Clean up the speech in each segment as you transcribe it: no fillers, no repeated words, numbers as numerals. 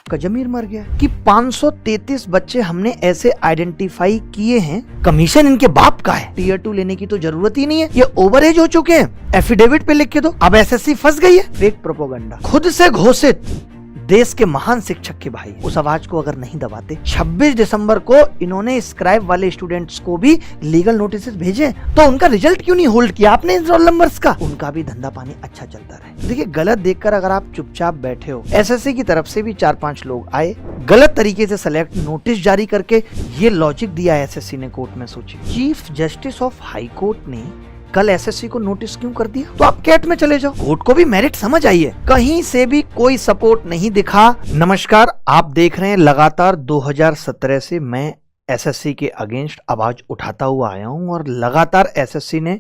का जमीर मर गया कि 533 बच्चे हमने ऐसे आइडेंटिफाई किए हैं। कमीशन इनके बाप का है, टीयर 2 लेने की तो जरूरत ही नहीं है, ये ओवर एज हो चुके हैं, एफिडेविट पे लिख के दो। अब एसएससी फंस गई है। फेक प्रोपोगंडा, खुद से घोषित देश के महान शिक्षक के भाई उस आवाज को अगर नहीं दबाते। 26 दिसंबर को इन्होंने स्क्राइब वाले स्टूडेंट्स को भी लीगल नोटिस भेजे, तो उनका रिजल्ट क्यों नहीं होल्ड किया आपने इन रोल नंबर्स का? उनका भी धंधा पानी अच्छा चलता रहे। देखिए, गलत देखकर अगर आप चुपचाप बैठे हो, एसएससी की तरफ से भी 4-5 लोग आए, गलत तरीके से सेलेक्ट नोटिस जारी करके ये लॉजिक दिया एसएससी ने कोर्ट में। सोचिए, chief justice of high court ने कल एसएससी को नोटिस क्यों कर दिया? तो आप कैट में चले जाओ, कोर्ट को भी मेरिट समझ आई है, कहीं से भी कोई सपोर्ट नहीं दिखा। नमस्कार, आप देख रहे हैं लगातार 2017 से मैं एसएससी के अगेंस्ट आवाज उठाता हुआ आया हूं और लगातार एसएससी ने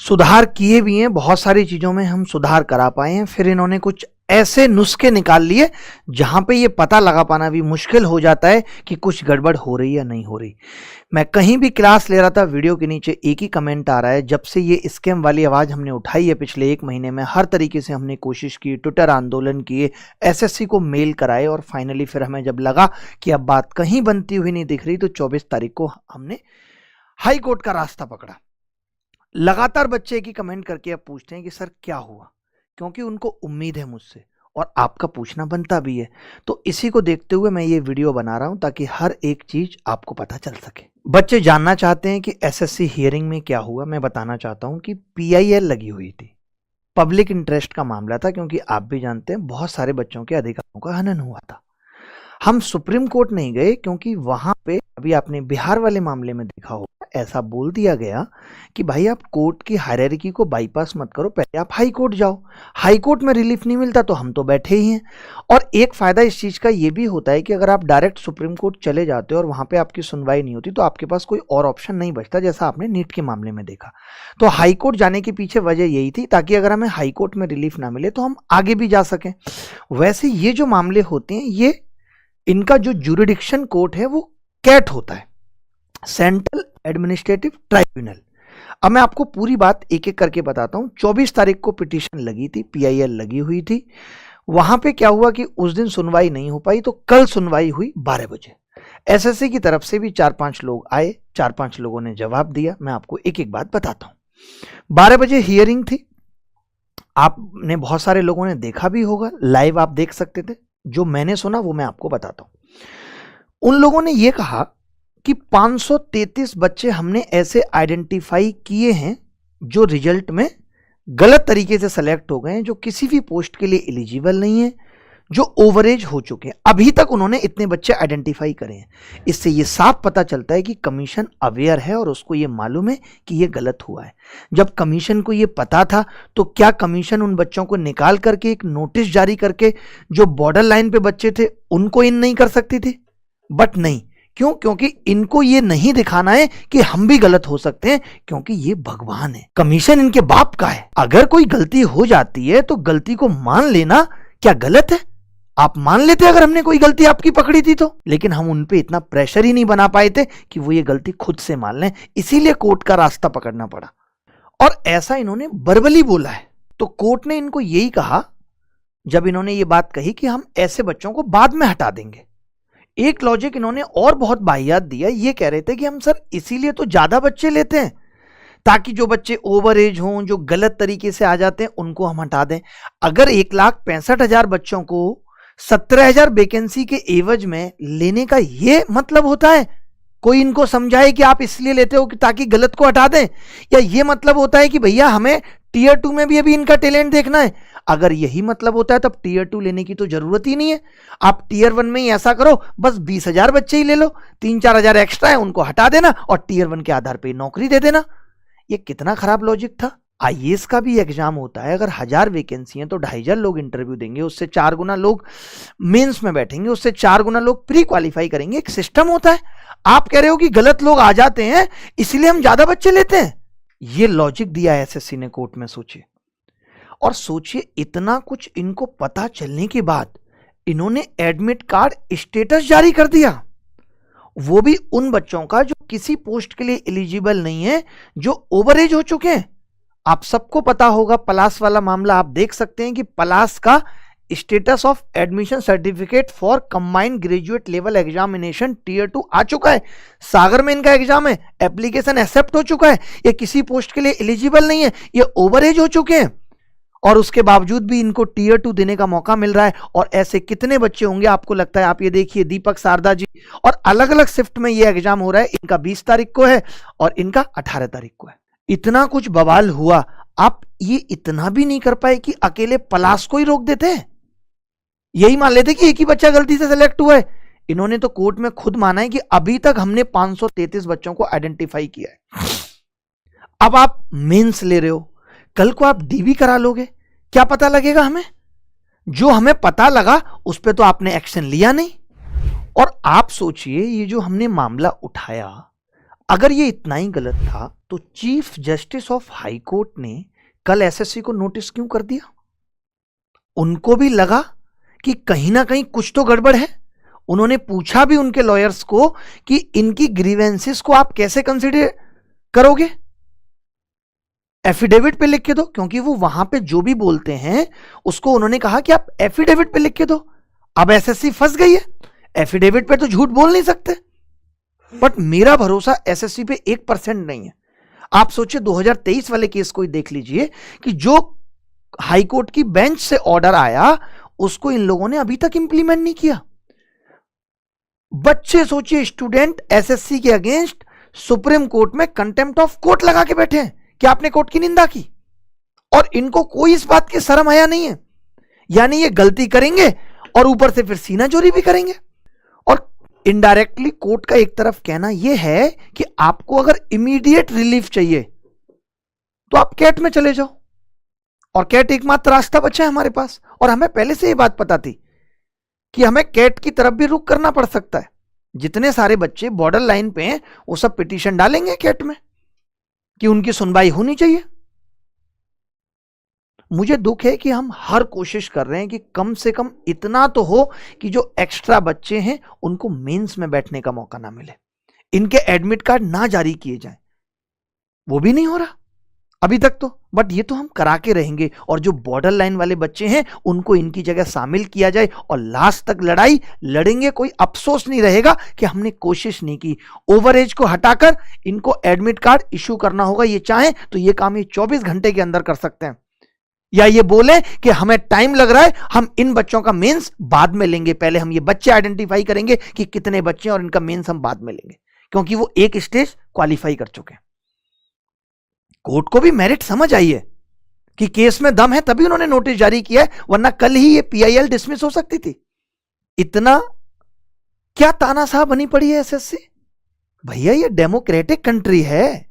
सुधार किए भी हैं, बहुत सारी चीजों में हम सुधार करा पाए हैं। फिर इन्होंने कुछ ऐसे नुस्खे निकाल लिए जहां पे ये पता लगा पाना भी मुश्किल हो जाता है कि कुछ गड़बड़ हो रही या नहीं हो रही। मैं कहीं भी क्लास ले रहा था, वीडियो के नीचे एक ही कमेंट आ रहा है, जब से ये स्कैम वाली आवाज हमने उठाई है पिछले 1 महीने में, हर तरीके से हमने कोशिश की, ट्विटर आंदोलन किए, एसएससी को मेल कराए और फाइनली फिर हमें जब लगा कि अब बात कहीं बनती हुई नहीं दिख रही, तो 24 तारीख को हमने हाई कोर्ट का रास्ता पकड़ा। लगातार बच्चे एक ही कमेंट करके अब पूछते हैं कि सर क्या हुआ, क्योंकि उनको उम्मीद है मुझसे और आपका पूछना बनता भी है। तो इसी को देखते हुए मैं ये वीडियो बना रहा हूं ताकि हर एक चीज आपको पता चल सके। बच्चे जानना चाहते हैं कि एसएससी हियरिंग में क्या हुआ। मैं बताना चाहता हूं कि पीआईएल लगी हुई थी, पब्लिक इंटरेस्ट का मामला था, क्योंकि आप भी जानते हैं बहुत सारे बच्चों के अधिकारों का हनन हुआ था। हम सुप्रीम कोर्ट नहीं गए क्योंकि वहां पे अभी आपने बिहार वाले मामले में देखा होगा, ऐसा बोल दिया गया कि भाई आप कोर्ट की हायरार्की को बाईपास मत करो, पहले आप हाई कोर्ट जाओ। हाई कोर्ट में रिलीफ नहीं मिलता तो हम तो बैठे ही हैं। और एक फायदा इस चीज का ये भी होता है कि अगर आप डायरेक्ट सुप्रीम कोर्ट चले जाते हो और वहां पे आपकी सुनवाई नहीं होती, तो आपके पास कोई और ऑप्शन नहीं बचता, जैसा आपने नीट के मामले में देखा। तो हाई कोर्ट जाने के पीछे वजह यही थी, ताकि अगर हमें हाई कोर्ट में रिलीफ ना मिले तो हम आगे भी जा सकें। वैसे ये जो मामले होते हैं, ये इनका जो ज्यूरिडिक्शन कोर्ट है वो कैट होता है, सेंट्रल एडमिनिस्ट्रेटिव ट्राइब्यूनल। अब मैं आपको पूरी बात एक एक करके बताता हूं। 24 तारीख को पिटीशन लगी थी, पीआईएल लगी हुई थी। वहां पे क्या हुआ कि उस दिन सुनवाई नहीं हो पाई, तो कल सुनवाई हुई 12 बजे। एसएससी की तरफ से भी 4-5 लोग आए, 4-5 लोगों ने जवाब दिया। मैं आपको एक एक बात बताता हूं। 12 बजे हियरिंग थी, आपने बहुत सारे लोगों ने देखा भी होगा, लाइव आप देख सकते थे। जो मैंने सुना वो मैं आपको बताता हूं। उन लोगों ने ये कहा कि 533 बच्चे हमने ऐसे आइडेंटिफाई किए हैं जो रिजल्ट में गलत तरीके से सेलेक्ट हो गए हैं, जो किसी भी पोस्ट के लिए एलिजिबल नहीं है, जो ओवरेज हो चुके हैं। अभी तक उन्होंने इतने बच्चे आइडेंटिफाई करे हैं। इससे ये साफ पता चलता है कि कमीशन अवेयर है और उसको ये मालूम है कि ये गलत हुआ है। जब कमीशन को ये पता था तो क्या कमीशन उन बच्चों को निकाल करके एक नोटिस जारी करके जो बॉर्डर लाइन पे बच्चे थे उनको इन नहीं कर सकती थी? बट नहीं। क्यों? क्योंकि इनको ये नहीं दिखाना है कि हम भी गलत हो सकते हैं, क्योंकि ये भगवान है, कमीशन इनके बाप का है। अगर कोई गलती हो जाती है तो गलती को मान लेना क्या गलत है? आप मान लेते अगर हमने कोई गलती आपकी पकड़ी थी तो, लेकिन हम उन पे इतना प्रेशर ही नहीं बना पाए थे कि वो ये गलती खुद से मान लें, इसीलिए कोर्ट का रास्ता पकड़ना पड़ा। और ऐसा इन्होंने वर्बली बोला है, तो कोर्ट ने इनको यही कहा जब इन्होंने ये बात कही कि हम ऐसे बच्चों को बाद में हटा देंगे। एक लॉजिक इन्होंने और बहुत बाहियात दिया, ये कह रहे थे कि हम सर इसीलिए तो ज्यादा बच्चे लेते हैं ताकि जो बच्चे ओवर एज हों, जो गलत तरीके से आ जाते हैं, उनको हम हटा दें। अगर 1,65,000 बच्चों को 17,000 वैकेंसी के एवज में लेने का ये मतलब होता है? कोई इनको समझाए कि आप इसलिए लेते हो कि ताकि गलत को हटा दें, या ये मतलब होता है कि भैया हमें टीयर 2 में भी अभी इनका टैलेंट देखना है? अगर यही मतलब होता है तब टीयर 2 लेने की तो जरूरत ही नहीं है। आप टीयर 1 में ही ऐसा करो, बस 20,000 बच्चे ही ले लो, 3-4 हजार एक्स्ट्रा है उनको हटा देना और टीयर 1 के आधार पर नौकरी दे देना। ये कितना खराब लॉजिक था। आईएएस का भी एग्जाम होता है, अगर 1000 वैकेंसी है तो 2,500 लोग इंटरव्यू देंगे, उससे 4 गुना लोग मेंस में बैठेंगे, उससे 4 गुना लोग प्री क्वालिफाई करेंगे। एक सिस्टम होता है। आप कह रहे हो कि गलत लोग आ जाते हैं इसलिए हम ज्यादा बच्चे लेते हैं। ये लॉजिक दिया है एसएससी ने कोर्ट में। सोचिए, और सोचिए इतना कुछ इनको पता चलने के बाद इन्होंने एडमिट कार्ड स्टेटस जारी कर दिया, वो भी उन बच्चों का जो किसी पोस्ट के लिए एलिजिबल नहीं है, जो ओवर एज हो चुके हैं। आप सबको पता होगा पलास वाला मामला, आप देख सकते हैं कि पलास का status of admission certificate for combined graduate level examination tier 2 आ चुका है। सागर में इनका एग्जाम है, एप्लीकेशन एक्सेप्ट हो चुका है, ये किसी पोस्ट के लिए एलिजिबल नहीं है, ये ओवर एज हो चुके हैं और उसके बावजूद भी इनको टीयर 2 देने का मौका मिल रहा है। और ऐसे कितने बच्चे होंगे आपको लगता है? आप ये देखिए, दीपक शारदा जी, और अलग अलग शिफ्ट में ये एग्जाम हो रहा है। इनका 20 तारीख को है और इनका 18 तारीख को है। इतना कुछ बवाल हुआ, आप ये इतना भी नहीं कर पाए कि अकेले पलाश को ही रोक देते हैं? यही मान लेते कि एक ही बच्चा गलती से सिलेक्ट हुआ है। इन्होंने तो कोर्ट में खुद माना है कि अभी तक हमने 533 बच्चों को आइडेंटिफाई किया है। अब आप मेंस ले रहे हो, कल को आप डीबी करा लोगे, क्या पता लगेगा हमें? जो हमें पता लगा उस पर तो आपने एक्शन लिया नहीं। और आप सोचिए, ये जो हमने मामला उठाया, अगर ये इतना ही गलत था तो chief justice of high court ने कल एसएससी को नोटिस क्यों कर दिया? उनको भी लगा कि कहीं ना कहीं कुछ तो गड़बड़ है। उन्होंने पूछा भी उनके लॉयर्स को कि इनकी ग्रीवेंसेस को आप कैसे कंसीडर करोगे? एफिडेविट पे लिख के दो, क्योंकि वो वहां पे जो भी बोलते हैं उसको उन्होंने कहा कि आप एफिडेविट पे लिख के दो। अब एसएससी फंस गई है, एफिडेविट पे तो झूठ बोल नहीं सकते। बट मेरा भरोसा एसएससी पे 1% नहीं है। आप सोचिए 2023 वाले केस को ही देख लीजिए कि जो हाईकोर्ट की बेंच से ऑर्डर आया उसको इन लोगों ने अभी तक इंप्लीमेंट नहीं किया। बच्चे सोचिए, स्टूडेंट एसएससी के अगेंस्ट सुप्रीम कोर्ट में कंटेम्प्ट ऑफ कोर्ट लगा के बैठे हैं कि आपने कोर्ट की निंदा की, और इनको कोई इस बात की शर्म आया नहीं है। यानी ये गलती करेंगे और ऊपर से फिर सीना चोरी भी करेंगे। और इनडायरेक्टली कोर्ट का एक तरफ कहना यह है कि आपको अगर इमीडिएट रिलीफ चाहिए तो आप कैट में चले जाओ, और कैट एकमात्र रास्ता बचा है हमारे पास। और हमें पहले से ये बात पता थी कि हमें कैट की तरफ भी रुख करना पड़ सकता है। जितने सारे बच्चे बॉर्डर लाइन पे हैं वो सब पिटीशन डालेंगे कैट में कि उनकी सुनवाई होनी चाहिए। मुझे दुख है कि हम हर कोशिश कर रहे हैं कि कम से कम इतना तो हो कि जो एक्स्ट्रा बच्चे हैं उनको मेंस में बैठने का मौका ना मिले, इनके एडमिट कार्ड ना जारी किए जाएं। वो भी नहीं हो रहा अभी तक तो, बट ये तो हम करा के रहेंगे। और जो बॉर्डर लाइन वाले बच्चे हैं उनको इनकी जगह शामिल किया जाए और लास्ट तक लड़ाई लड़ेंगे। कोई अफसोस नहीं रहेगा कि हमने कोशिश नहीं की। ओवर एज को हटाकर इनको एडमिट कार्ड इशू करना होगा। ये चाहें तो ये काम ये 24 घंटे के अंदर कर सकते हैं, या ये बोले कि हमें टाइम लग रहा है, हम इन बच्चों का मेंस बाद में लेंगे, पहले हम ये बच्चे आइडेंटिफाई करेंगे कि कितने बच्चे और इनका मेंस हम बाद में लेंगे, क्योंकि वो एक स्टेज क्वालिफाई कर चुके हैं। कोर्ट को भी मेरिट समझ आई है कि केस में दम है, तभी उन्होंने नोटिस जारी किया है, वरना कल ही ये पीआईएल डिसमिस हो सकती थी। इतना क्या तानाशाह बनी पड़ी है एसएससी? भैया ये डेमोक्रेटिक कंट्री है,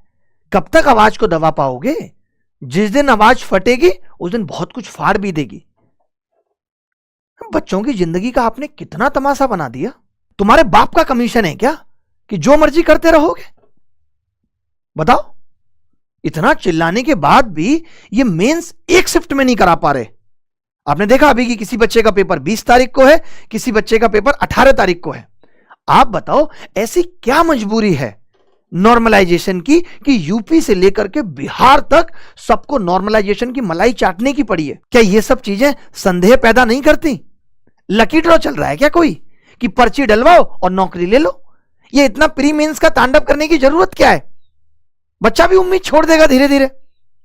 कब तक आवाज को दबा पाओगे? जिस दिन आवाज फटेगी उस दिन बहुत कुछ फाड़ भी देगी। बच्चों की जिंदगी का आपने कितना तमाशा बना दिया। तुम्हारे बाप का कमीशन है क्या कि जो मर्जी करते रहोगे? बताओ। इतना चिल्लाने के बाद भी ये मेंस एक शिफ्ट में नहीं करा पा रहे। आपने देखा अभी कि किसी बच्चे का पेपर 20 तारीख को है, किसी बच्चे का पेपर 18 तारीख को है। आप बताओ ऐसी क्या मजबूरी है नॉर्मलाइजेशन की कि यूपी से लेकर के बिहार तक सबको नॉर्मलाइजेशन की मलाई चाटने की पड़ी है? क्या ये सब चीजें संदेह पैदा नहीं करती? लकी ड्रॉ चल रहा है क्या कोई कि पर्ची डलवाओ और नौकरी ले लो? ये इतना प्री मेंस का तांडव करने की जरूरत क्या है? बच्चा भी उम्मीद छोड़ देगा, धीरे धीरे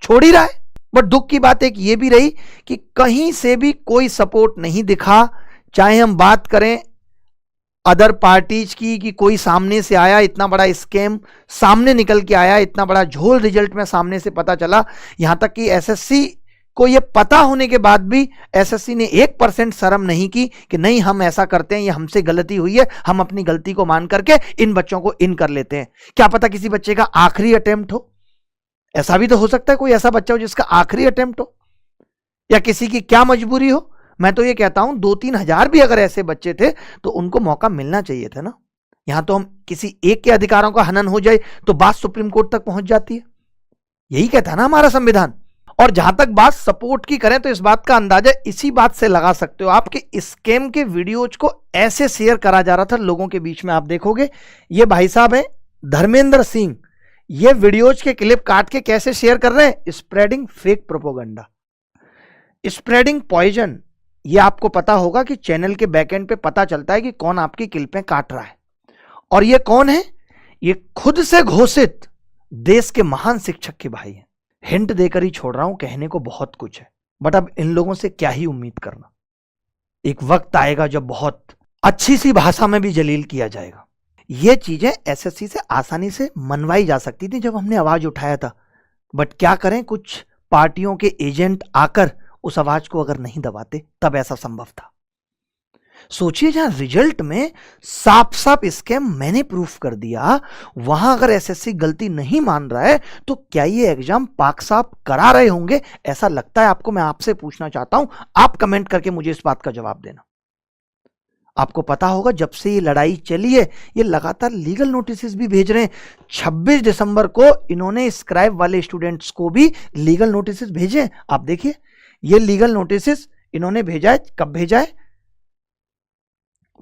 छोड़ ही रहा है। बट दुख की बात एक ये भी रही कि कहीं से भी कोई सपोर्ट नहीं दिखा। चाहे हम बात करें अदर पार्टीज की कि कोई सामने से आया, इतना बड़ा स्कैम सामने निकल के आया, इतना बड़ा झोल रिजल्ट में सामने से पता चला। यहां तक कि एसएससी को यह पता होने के बाद भी एसएससी ने 1% शर्म नहीं की कि नहीं हम ऐसा करते हैं, ये हमसे गलती हुई है, हम अपनी गलती को मान करके इन बच्चों को इन कर लेते हैं। क्या पता किसी बच्चे का आखिरी अटेम्प्ट हो, ऐसा भी तो हो सकता है कोई ऐसा बच्चा हो जिसका आखिरी अटेम्प्ट हो, या किसी की क्या मजबूरी हो। मैं तो ये कहता हूं 2-3 हजार भी अगर ऐसे बच्चे थे तो उनको मौका मिलना चाहिए था ना। यहां तो हम किसी एक के अधिकारों का हनन हो जाए तो बात सुप्रीम कोर्ट तक पहुंच जाती है। यही कहता है ना हमारा संविधान। और जहां तक बात सपोर्ट की करें तो इस बात का अंदाजा इसी बात से लगा सकते हो आप कि स्कैम के वीडियोज को ऐसे शेयर करा जा रहा था लोगों के बीच में। आप देखोगे ये भाई साहब हैं धर्मेंद्र सिंह, ये वीडियोज के क्लिप काट के कैसे शेयर कर रहे हैं? Spreading fake propaganda, spreading poison, ये आपको पता होगा कि चैनल के बैकएंड पे पता चलता है कि कौन आपकी क्लिपें काट रहा है, और ये कौन है? ये खुद से घोषित देश के महान शिक्षक के भाई हैं। हिंट देकर ही छोड़ रहा हूं, कहने को बहुत कुछ है, बट अब इन लोगों से क्या ही उम्मीद करना। एक वक्त आएगा जब बहुत अच्छी सी भाषा में भी जलील किया जाएगा। ये चीजें एसएससी से आसानी से मनवाई जा सकती थी जब हमने आवाज उठाया था, बट क्या करें, कुछ पार्टियों के एजेंट आकर उस आवाज को अगर नहीं दबाते तब ऐसा संभव था। सोचिए, जहां रिजल्ट में साफ साफ स्कैम मैंने प्रूफ कर दिया, वहां अगर एसएससी गलती नहीं मान रहा है तो क्या ये एग्जाम पाक साफ करा रहे होंगे? ऐसा लगता है आपको? मैं आपसे पूछना चाहता हूं, आप कमेंट करके मुझे इस बात का जवाब देना। आपको पता होगा जब से ये लड़ाई चली है, ये लगातार लीगल नोटिस भी भेज रहे हैं। 26 दिसंबर को इन्होंने स्क्राइब वाले स्टूडेंट्स को भी लीगल नोटिस भेजे। आप देखिए, ये लीगल नोटिस इन्होंने भेजा है। कब भेजा है?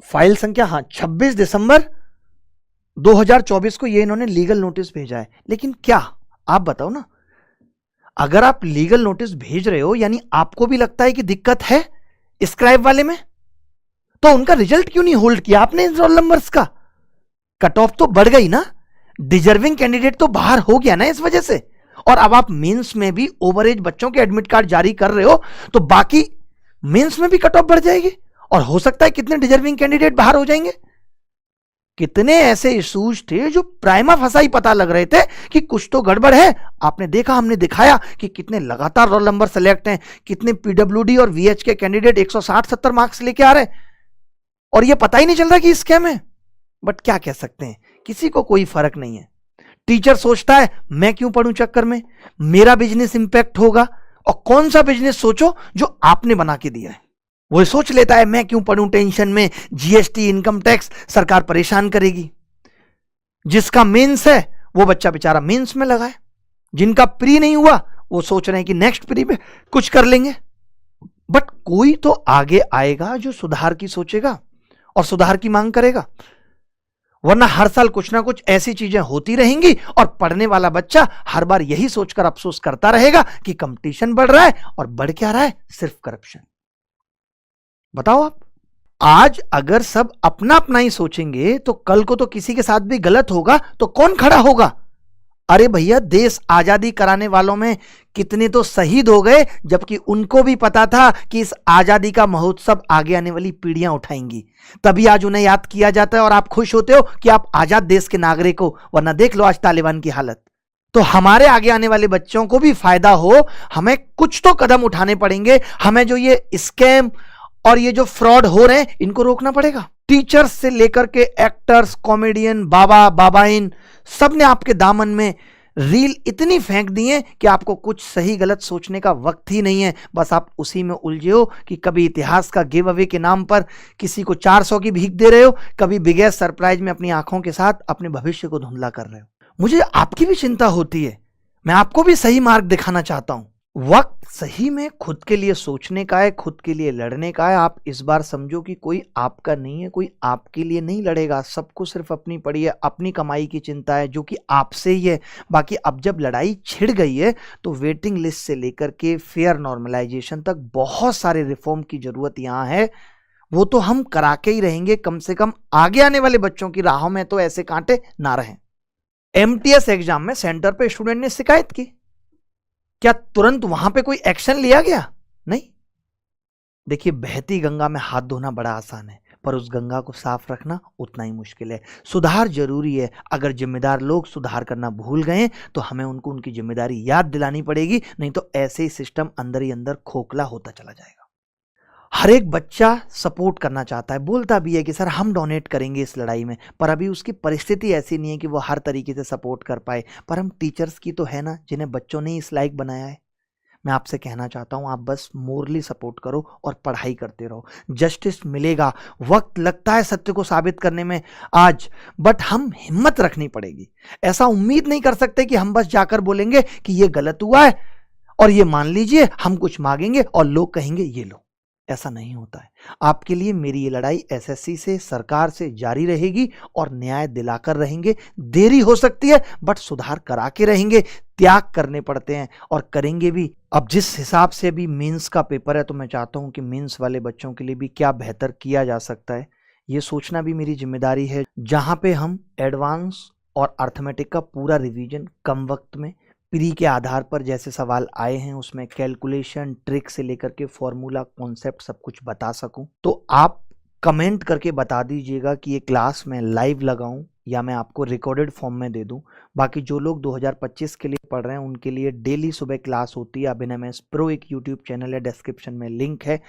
फाइल संख्या 26 दिसंबर 2024 को ये इन्होंने लीगल नोटिस भेजा है। लेकिन क्या, आप बताओ ना, अगर आप लीगल नोटिस भेज रहे हो यानी आपको भी लगता है कि दिक्कत है स्क्राइब वाले में, तो उनका रिजल्ट क्यों नहीं होल्ड किया आपने? इन रोल नंबर्स का कट ऑफ तो बढ़ गई ना, डिजर्विंग कैंडिडेट तो बाहर हो गया ना इस वजह से। और अब आप मेंस में भी ओवरएज बच्चों के एडमिट कार्ड जारी कर रहे हो, तो बाकी मेंस में भी कट ऑफ बढ़ जाएगी, और हो सकता है कितने डिजर्विंग कैंडिडेट बाहर हो जाएंगे। कितने ऐसे इश्यूज थे जो प्राइमा फसाई पता लग रहे थे कि कुछ तो गड़बड़ है। आपने देखा, हमने दिखाया कि कितने लगातार रोल नंबर सेलेक्ट हैं, कितने पीडब्ल्यूडी और वीएच के कैंडिडेट 160-70 मार्क्स लेके आ रहे हैं, और ये पता ही नहीं चल रहा कि स्कैम है। बट क्या कह सकते हैं, किसी को कोई फर्क नहीं है। टीचर सोचता है मैं क्यों पढ़ूं चक्कर में, मेरा बिजनेस इंपैक्ट होगा। और कौन सा बिजनेस सोचो जो आपने बना के दिया है, वो सोच लेता है मैं क्यों पढ़ूं टेंशन में, जीएसटी, इनकम टैक्स, सरकार परेशान करेगी। जिसका मेंस है वो बच्चा बेचारा मेंस में लगा है, जिनका प्री नहीं हुआ वो सोच रहे हैं कि नेक्स्ट प्री में कुछ कर लेंगे। बट कोई तो आगे आएगा जो सुधार की सोचेगा और सुधार की मांग करेगा, वरना हर साल कुछ ना कुछ ऐसी चीजें होती रहेंगी और पढ़ने वाला बच्चा हर बार यही सोचकर अफसोस करता रहेगा कि कंपटीशन बढ़ रहा है, और बढ़ क्या रहा है? सिर्फ करप्शन। बताओ आप, आज अगर सब अपना अपना ही सोचेंगे तो कल को तो किसी के साथ भी गलत होगा तो कौन खड़ा होगा? अरे भैया, देश आजादी कराने वालों में कितने तो शहीद हो गए, जबकि उनको भी पता था कि इस आजादी का महोत्सव आगे आने वाली पीढ़ियां उठाएंगी। तभी आज उन्हें याद किया जाता है और आप खुश होते हो कि आप आजाद देश के नागरिक हो। वरना देख लो आज तालिबान की हालत। तो हमारे आगे आने वाले बच्चों को भी फायदा हो, हमें कुछ तो कदम उठाने पड़ेंगे। हमें जो ये स्कैम और ये जो फ्रॉड हो रहे हैं इनको रोकना पड़ेगा। टीचर्स से लेकर के एक्टर्स, कॉमेडियन, बाबा, बाबाइन, सब ने आपके दामन में रील इतनी फेंक दी है कि आपको कुछ सही गलत सोचने का वक्त ही नहीं है। बस आप उसी में उलझे हो कि कभी इतिहास का गिव अवे के नाम पर किसी को 400 की भीख दे रहे हो, कभी बिगेस्ट सरप्राइज में अपनी आंखों के साथ अपने भविष्य को धुंधला कर रहे हो। मुझे आपकी भी चिंता होती है, मैं आपको भी सही मार्ग दिखाना चाहता हूं। वक्त सही में खुद के लिए सोचने का है, खुद के लिए लड़ने का है। आप इस बार समझो कि कोई आपका नहीं है, कोई आपके लिए नहीं लड़ेगा। सबको सिर्फ अपनी पड़ी है, अपनी कमाई की चिंता है जो कि आपसे ही है। बाकी अब जब लड़ाई छिड़ गई है तो वेटिंग लिस्ट से लेकर के फेयर नॉर्मलाइजेशन तक बहुत सारे रिफॉर्म की जरूरत यहाँ है। वो तो हम करा के ही रहेंगे, कम से कम आगे आने वाले बच्चों की राहों में तो ऐसे कांटे ना रहें। एमटीएस एग्जाम में सेंटर पे स्टूडेंट ने शिकायत की, क्या तुरंत वहां पे कोई एक्शन लिया गया? नहीं। देखिए, बहती गंगा में हाथ धोना बड़ा आसान है, पर उस गंगा को साफ रखना उतना ही मुश्किल है। सुधार जरूरी है। अगर जिम्मेदार लोग सुधार करना भूल गए तो हमें उनको उनकी जिम्मेदारी याद दिलानी पड़ेगी, नहीं तो ऐसे ही सिस्टम अंदर ही अंदर खोखला होता चला जाएगा। हर एक बच्चा सपोर्ट करना चाहता है, बोलता भी है कि सर हम डोनेट करेंगे इस लड़ाई में, पर अभी उसकी परिस्थिति ऐसी नहीं है कि वो हर तरीके से सपोर्ट कर पाए। पर हम टीचर्स की तो है ना, जिन्हें बच्चों ने इस लायक बनाया है। मैं आपसे कहना चाहता हूं, आप बस मोरली सपोर्ट करो और पढ़ाई करते रहो। जस्टिस मिलेगा। वक्त लगता है सत्य को साबित करने में आज, बट हम हिम्मत रखनी पड़ेगी। ऐसा उम्मीद नहीं कर सकते कि हम बस जाकर बोलेंगे कि ये गलत हुआ है और ये मान लीजिए, हम कुछ मांगेंगे और लोग कहेंगे ये लो। ऐसा नहीं होता है। आपके लिए मेरी ये लड़ाई एसएससी से, सरकार से जारी रहेगी और न्याय दिलाकर रहेंगे। देरी हो सकती है बट सुधार करा के रहेंगे। त्याग करने पड़ते हैं और करेंगे भी। अब जिस हिसाब से अभी मेंस का पेपर है तो मैं चाहता हूं कि मेंस वाले बच्चों के लिए भी क्या बेहतर किया जा सकता है, ये सोचना भी मेरी जिम्मेदारी है। जहां पे हम एडवांस और अर्थमेटिक का पूरा रिवीजन कम वक्त में प्री के आधार पर जैसे सवाल आए हैं उसमें कैलकुलेशन, ट्रिक से लेकर के फॉर्मूला, कॉन्सेप्ट सब कुछ बता सकूं। तो आप कमेंट करके बता दीजिएगा कि ये क्लास मैं लाइव लगाऊं या मैं आपको रिकॉर्डेड फॉर्म में दे दूं। बाकी जो लोग 2025 के लिए पढ़ रहे हैं उनके लिए डेली सुबह क्लास होती है। अभिनव प्रो एक यूट्यूब चैनल है, डिस्क्रिप्शन में लिंक है,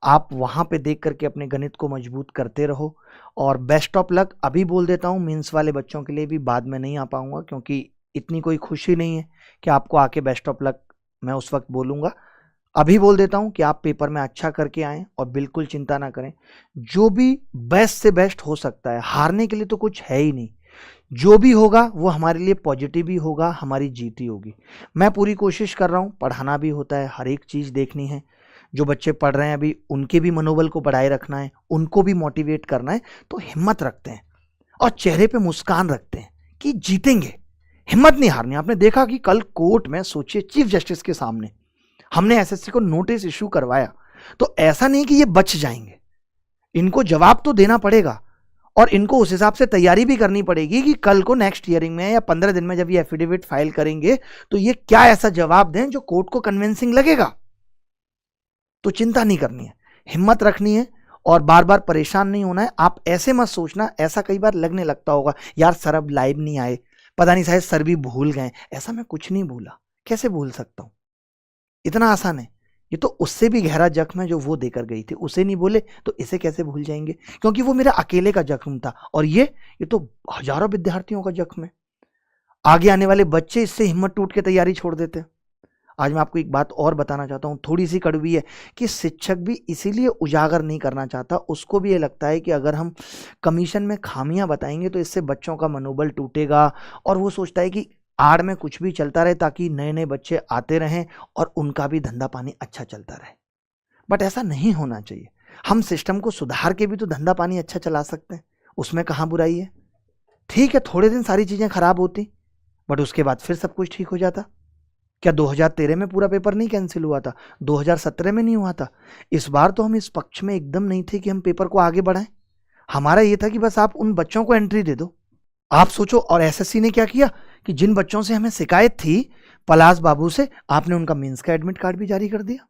आप वहां पे देख करके अपने गणित को मजबूत करते रहो। और बेस्ट ऑफ लक। अभी बोल देता हूं मेंस वाले बच्चों के लिए भी बाद में नहीं आ पाऊंगा क्योंकि इतनी कोई खुशी नहीं है कि आपको आके बेस्ट ऑफ लक मैं उस वक्त बोलूंगा। अभी बोल देता हूं कि आप पेपर में अच्छा करके आएं और बिल्कुल चिंता ना करें। जो भी बेस्ट से बेस्ट हो सकता है, हारने के लिए तो कुछ है ही नहीं। जो भी होगा वो हमारे लिए पॉजिटिव ही होगा, हमारी जीत ही होगी। मैं पूरी कोशिश कर रहा हूं, पढ़ाना भी होता है, हर एक चीज देखनी है। जो बच्चे पढ़ रहे हैं अभी उनके भी मनोबल को बढ़ाए रखना है, उनको भी मोटिवेट करना है। तो हिम्मत रखते हैं और चेहरे पे मुस्कान रखते हैं कि जीतेंगे। हिम्मत नहीं हारनी। आपने देखा कि कल कोर्ट में, सोचिए, चीफ जस्टिस के सामने हमने एसएससी को नोटिस इश्यू करवाया। तो ऐसा नहीं कि ये बच जाएंगे, इनको जवाब तो देना पड़ेगा और इनको उस हिसाब से तैयारी भी करनी पड़ेगी कि कल को नेक्स्ट हियरिंग में या 15 दिन में जब ये एफिडेविट फाइल करेंगे तो ये क्या ऐसा जवाब दें जो कोर्ट को कन्विंसिंग लगेगा। तो चिंता नहीं करनी है, हिम्मत रखनी है और बार बार परेशान नहीं होना है। आप ऐसे मत सोचना, ऐसा कई बार लगने लगता होगा यार सर अब लाइव नहीं आए, पता नहीं शायद सर भी भूल गए। ऐसा मैं कुछ नहीं भूला, कैसे भूल सकता हूं? इतना आसान है। ये तो उससे भी गहरा जख्म है जो वो देकर गई थी, उसे नहीं बोले तो इसे कैसे भूल जाएंगे? क्योंकि वो मेरा अकेले का जख्म था और ये तो हजारों विद्यार्थियों का जख्म है। आगे आने वाले बच्चे इससे हिम्मत टूट के तैयारी छोड़ देते हैं। आज मैं आपको एक बात और बताना चाहता हूं, थोड़ी सी कड़वी है, कि शिक्षक भी इसीलिए उजागर नहीं करना चाहता। उसको भी ये लगता है कि अगर हम कमीशन में खामियां बताएंगे तो इससे बच्चों का मनोबल टूटेगा और वो सोचता है कि आड़ में कुछ भी चलता रहे ताकि नए नए बच्चे आते रहें और उनका भी धंधा पानी अच्छा चलता रहे। बट ऐसा नहीं होना चाहिए। हम सिस्टम को सुधार के भी तो धंधा पानी अच्छा चला सकते हैं, उसमें कहाँ बुराई है? ठीक है, थोड़े दिन सारी चीजें खराब होती बट उसके बाद फिर सब कुछ ठीक हो जाता। क्या 2013 में पूरा पेपर नहीं कैंसिल हुआ था? 2017 में नहीं हुआ था? इस बार तो हम इस पक्ष में एकदम नहीं थे कि हम पेपर को आगे बढ़ाएं। हमारा ये था कि बस आप उन बच्चों को एंट्री दे दो। आप सोचो, और एसएससी ने क्या किया कि जिन बच्चों से हमें शिकायत थी पलाश बाबू से, आपने उनका मेंस का एडमिट कार्ड भी जारी कर दिया।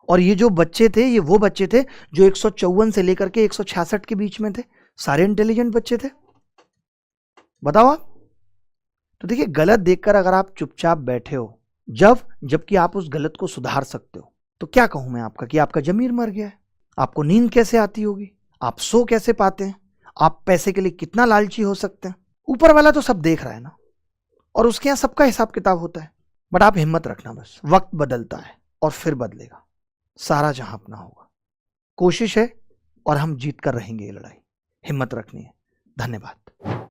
और ये जो बच्चे थे ये वो बच्चे थे जो 154 से लेकर के 166 के बीच में थे, सारे इंटेलिजेंट बच्चे थे। बताओ आप। तो देखिए, गलत देखकर अगर आप चुपचाप बैठे हो जबकि आप उस गलत को सुधार सकते हो, तो क्या कहूं मैं आपका कि आपका जमीर मर गया है। आपको नींद कैसे आती होगी? आप सो कैसे पाते हैं? आप पैसे के लिए कितना लालची हो सकते हैं? ऊपर वाला तो सब देख रहा है ना, और उसके यहां सबका हिसाब किताब होता है। बट आप हिम्मत रखना, बस वक्त बदलता है और फिर बदलेगा, सारा जहां अपना होगा। कोशिश है और हम जीत कर रहेंगे ये लड़ाई। हिम्मत रखनी है। धन्यवाद।